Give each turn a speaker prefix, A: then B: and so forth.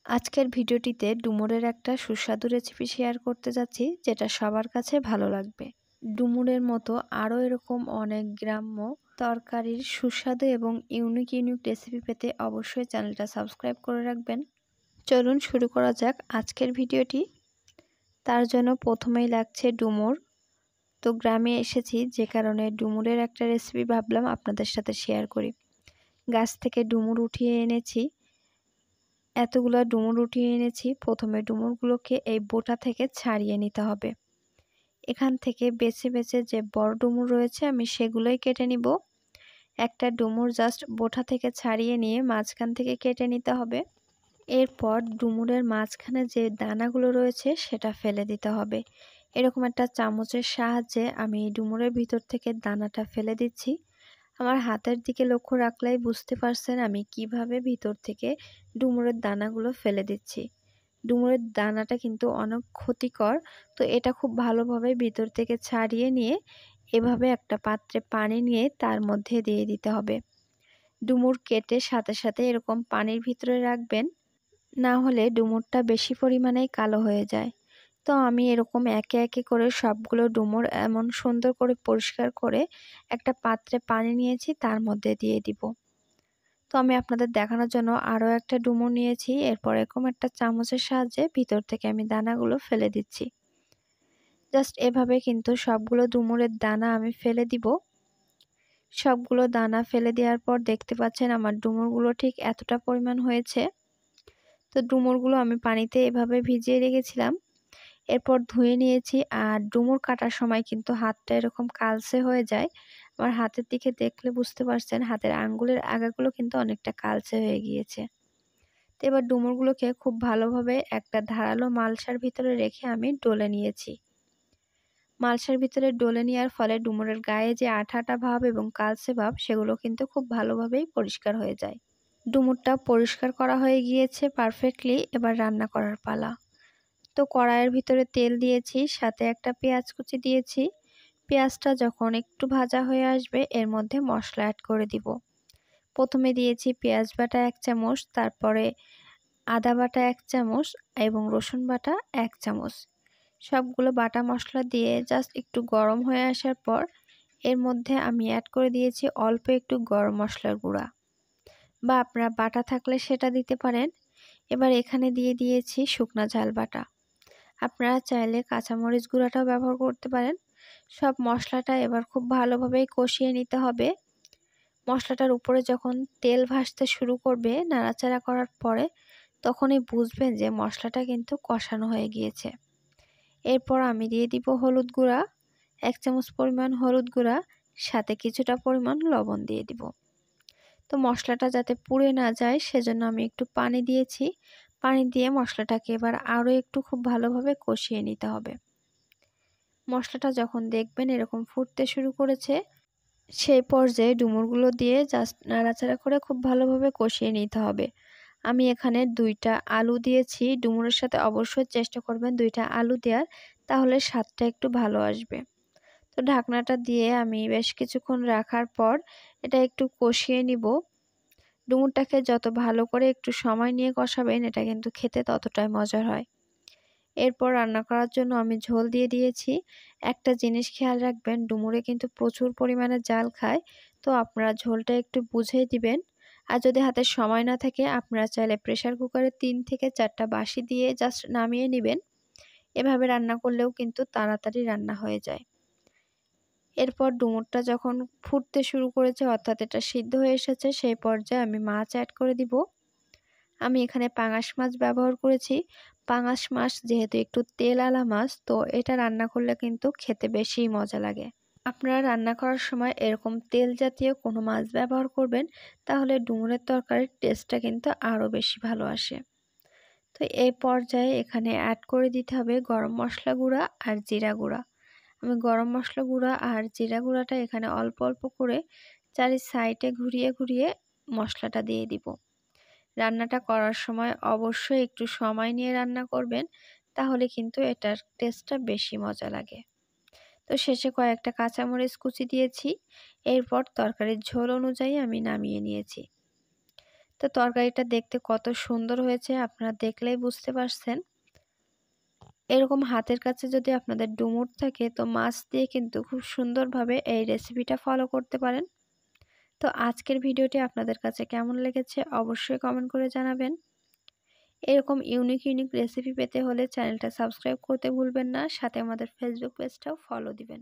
A: আজকের ভিডিওটিতে ডুমুরের একটা সুস্বাদু রেসিপি শেয়ার করতে যাচ্ছি, যেটা সবার কাছে ভালো লাগবে। ডুমুরের মতো আরও এরকম অনেক গ্রাম্য তরকারির সুস্বাদু এবং ইউনিক রেসিপি পেতে অবশ্যই চ্যানেলটা সাবস্ক্রাইব করে রাখবেন। চলুন শুরু করা যাক আজকের ভিডিওটি। তার জন্য প্রথমেই লাগছে ডুমুর। তো গ্রামে এসেছি, যে কারণে ডুমুরের একটা রেসিপি ভাবলাম আপনাদের সাথে শেয়ার করি। গাছ থেকে ডুমুর উঠিয়ে এনেছি, এতগুলো ডুমুর উঠিয়ে এনেছি। প্রথমে ডুমুরগুলোকে এই বোটা থেকে ছাড়িয়ে নিতে হবে। এখান থেকে বেছে বেছে যে বড় ডুমুর রয়েছে আমি সেগুলোই কেটে নিব। একটা ডুমুর জাস্ট বোটা থেকে ছাড়িয়ে নিয়ে মাঝখান থেকে কেটে নিতে হবে। এরপর ডুমুরের মাঝখানে যে দানাগুলো রয়েছে সেটা ফেলে দিতে হবে। এরকম একটা চামচের সাহায্যে আমি ডুমুরের ভিতর থেকে দানাটা ফেলে দিচ্ছি। আমার হাতের দিকে লক্ষ্য রাখলেই বুঝতে পারছেন আমি কিভাবে ভিতর থেকে ডুমুরের দানাগুলো ফেলে দিচ্ছি। ডুমুরের দানাটা কিন্তু অনেক ক্ষতিকর, তো এটা খুব ভালোভাবে ভিতর থেকে ছাড়িয়ে নিয়ে এভাবে একটা পাত্রে পানি নিয়ে তার মধ্যে দিয়ে দিতে হবে। ডুমুর কেটে সাথে সাথে এরকম পানির ভিতরে রাখবেন, না হলে ডুমুরটা বেশি পরিমাণেই কালো হয়ে যায়। তো আমি এরকম একে একে করে সবগুলো ডুমুর এমন সুন্দর করে পরিষ্কার করে একটা পাত্রে পানি নিয়েছি, তার মধ্যে দিয়ে দিব। তো আমি আপনাদের দেখানোর জন্য আরও একটা ডুমুর নিয়েছি। এরপর এরকম একটা চামচের সাহায্যে ভিতর থেকে আমি দানাগুলো ফেলে দিচ্ছি। জাস্ট এভাবে কিন্তু সবগুলো ডুমুরের দানা আমি ফেলে দিব। সবগুলো দানা ফেলে দেওয়ার পর দেখতে পাচ্ছেন আমার ডুমুরগুলো ঠিক এতটা পরিমাণ হয়েছে। তো ডুমুরগুলো আমি পানিতে এভাবে ভিজিয়ে রেখেছিলাম। এরপর ধুয়ে নিয়েছি। আর ডুমুর কাটার সময় কিন্তু হাতটা এরকম কালচে হয়ে যায়। আমার হাতের দিকে দেখলে বুঝতে পারছেন হাতের আঙ্গুলের আগাগুলো কিন্তু অনেকটা কালচে হয়ে গিয়েছে। তো এবার ডুমুরগুলোকে খুব ভালোভাবে একটা ধারালো মালসার ভিতরে রেখে আমি ডলে নিয়েছি। মালসার ভিতরে ডলে নেওয়ার ফলে ডুমুরের গায়ে যে আঠা আঠা ভাব এবং কালচে ভাব সেগুলো কিন্তু খুব ভালোভাবেই পরিষ্কার হয়ে যায়। ডুমুরটা পরিষ্কার করা হয়ে গিয়েছে পারফেক্টলি। এবার রান্না করার পালা। তো কড়াইয়ের ভিতরে তেল দিয়েছি, সাথে একটা পেঁয়াজ কুচি দিয়েছি। পেঁয়াজটা যখন একটু ভাজা হয়ে আসবে এর মধ্যে মশলা অ্যাড করে দিব। প্রথমে দিয়েছি পেঁয়াজ বাটা 1 চামচ, তারপরে আদা বাটা 1 চামচ এবং রসুন বাটা 1 চামচ। সবগুলো বাটা মশলা দিয়ে জাস্ট একটু গরম হয়ে আসার পর এর মধ্যে আমি অ্যাড করে দিয়েছি অল্প একটু গরম মশলার গুঁড়া, বা আপনারা বাটা থাকলে সেটা দিতে পারেন। এবার এখানে দিয়ে দিয়েছি শুকনা ঝাল বাটা। আপনারা চাইলে কাঁচামরিচ গুঁড়াটাও ব্যবহার করতে পারেন। সব মশলাটা এবার খুব ভালোভাবে কষিয়ে নিতে হবে। মশলাটার উপরে যখন তেল ভাসতে শুরু করবে নাড়াচাড়া করার পরে, তখনই বুঝবেন যে মশলাটা কিন্তু কষানো হয়ে গিয়েছে। এরপর আমি দিয়ে দিব হলুদ গুঁড়া, 1 চামচ পরিমাণ হলুদ গুঁড়া, সাথে কিছুটা পরিমাণ লবণ দিয়ে দিব। তো মশলাটা যাতে পুড়ে না যায় সেজন্য আমি একটু পানি দিয়েছি। পানি দিয়ে মশলাটাকে এবার আরও একটু খুব ভালোভাবে কষিয়ে নিতে হবে। মশলাটা যখন দেখবেন এরকম ফুটতে শুরু করেছে, সেই পর্যায়ে ডুমুরগুলো দিয়ে জাস্ট নাড়াচাড়া করে খুব ভালোভাবে কষিয়ে নিতে হবে। আমি এখানে 2টা আলু দিয়েছি। ডুমুরের সাথে অবশ্যই চেষ্টা করবেন 2টা আলু দেওয়ার, তাহলে স্বাদটা একটু ভালো আসবে। তো ঢাকনাটা দিয়ে আমি বেশ কিছুক্ষণ রাখার পর এটা একটু কষিয়ে নিব। ডুমুরটাকে যত ভালো করে একটু সময় নিয়ে কষাবেন এটা কিন্তু খেতে ততটাই মজার হয়। এরপর রান্না করার জন্য আমি ঝোল দিয়ে দিয়েছি। একটা জিনিস খেয়াল রাখবেন, ডুমুরে কিন্তু প্রচুর পরিমাণে জাল খায়, তো আপনারা ঝোলটা একটু বুঝেই দিবেন। আর যদি হাতে সময় না থাকে আপনারা চাইলে প্রেসার কুকারে 3 থেকে 4টা বাঁশি দিয়ে জাস্ট নামিয়ে নেবেন। এভাবে রান্না করলেও কিন্তু তাড়াতাড়ি রান্না হয়ে যায়। এরপর ডুমুরটা যখন ফুটতে শুরু করেছে, অর্থাৎ এটা সিদ্ধ হয়ে এসেছে, সেই পর্যায়ে আমি মাছ অ্যাড করে দিব। আমি এখানে পাঙাশ মাছ ব্যবহার করেছি। পাঙাশ মাছ যেহেতু একটু তেলালা মাছ, তো এটা রান্না করলে কিন্তু খেতে বেশি মজা লাগে। আপনারা রান্না করার সময় এরকম তেল জাতীয় কোনো মাছ ব্যবহার করবেন, তাহলে ডুমুরের তরকারির টেস্টটা কিন্তু আরও বেশি ভালো আসে। তো এই পর্যায়ে এখানে অ্যাড করে দিতে হবে গরম মশলা গুঁড়া আর জিরা গুঁড়া। আমি গরম মশলা গুঁড়া আর জিরা গুঁড়াটা এখানে অল্প অল্প করে চারি সাইডে ঘুরিয়ে ঘুরিয়ে মশলাটা দিয়ে দিব। রান্নাটা করার সময় অবশ্যই একটু সময় নিয়ে রান্না করবেন, তাহলে কিন্তু এটার টেস্টটা বেশি মজা লাগে। তো শেষে কয়েকটা কাঁচামরিচ কুচি দিয়েছি। এরপর তরকারির ঝোল অনুযায়ী আমি নামিয়ে নিয়েছি। তো তরকারিটা দেখতে কত সুন্দর হয়েছে আপনারা দেখলেই বুঝতে পারছেন। এরকম হাতের কাছে যদি আপনাদের ডুমুর থাকে তো মাছ দিয়ে কিন্তু খুব সুন্দরভাবে এই রেসিপিটা ফলো করতে পারেন। তো আজকের ভিডিওটি আপনাদের কাছে কেমন লেগেছে অবশ্যই কমেন্ট করে জানাবেন। এরকম ইউনিক রেসিপি পেতে হলে চ্যানেলটা সাবস্ক্রাইব করতে ভুলবেন না, সাথে আমাদের ফেসবুক পেজটাও ফলো দিবেন।